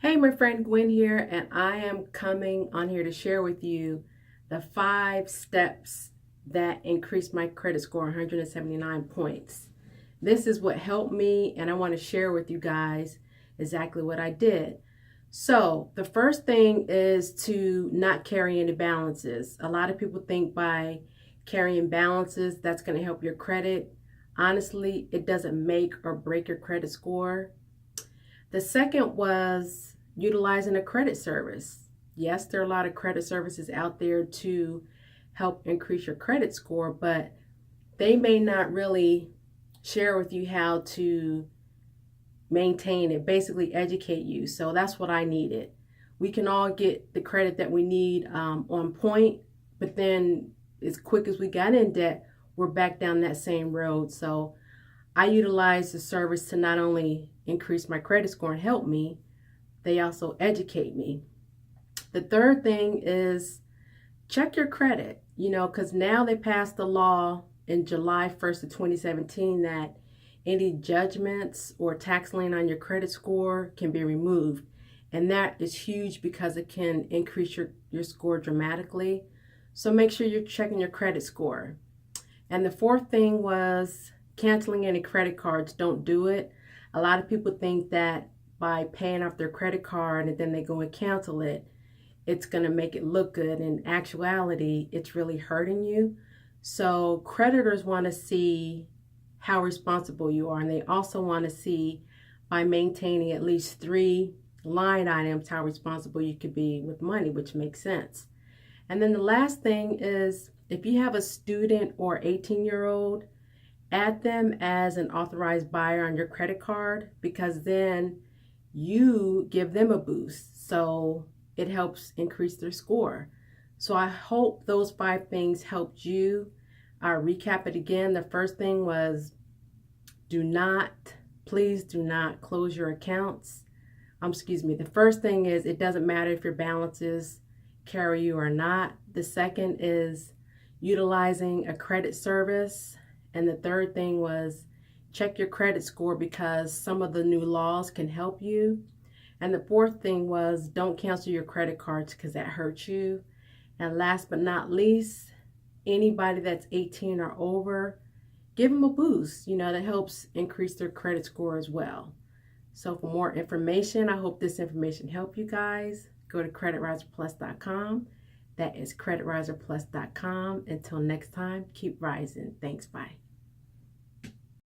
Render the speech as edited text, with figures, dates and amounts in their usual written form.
Hey, my friend Gwen here, and I am coming on here to share with you the 5 steps that increased my credit score 179 points. This is what helped me, and I want to share with you guys exactly what I did. So, the first thing is to not carry any balances. A lot of people think by carrying balances that's going to help your credit. Honestly, it doesn't make or break your credit score. The second was utilizing a credit service. Yes, there are a lot of credit services out there to help increase your credit score, but they may not really share with you how to maintain it, basically educate you. So that's what I needed. We can all get the credit that we need on point, but then as quick as we got in debt, we're back down that same road. So I utilize the service to not only increase my credit score and help me, they also educate me. The third thing is check your credit, because now they passed the law in July 1st of 2017 that any judgments or tax lien on your credit score can be removed. And that is huge because it can increase your score dramatically. So make sure you're checking your credit score. And the fourth thing was canceling any credit cards. Don't do it. A lot of people think that by paying off their credit card and then they go and cancel it, it's going to make it look good. In actuality, it's really hurting you. So creditors want to see how responsible you are. And they also want to see, by maintaining at least 3 line items, how responsible you could be with money, which makes sense. And then the last thing is, if you have a student or 18-year-old, add them as an authorized buyer on your credit card, because then you give them a boost. So it helps increase their score. So I hope those 5 things helped you. I'll recap it again. The first thing was please do not close your accounts. The first thing is, it doesn't matter if your balances carry you or not. The second is utilizing a credit service. And the third thing was check your credit score, because some of the new laws can help you. And the fourth thing was don't cancel your credit cards, because that hurts you. And last but not least, anybody that's 18 or over, give them a boost. That helps increase their credit score as well. So for more information, I hope this information helped you guys. Go to creditriserplus.com. That is creditriserplus.com. Until next time, keep rising. Thanks. Bye.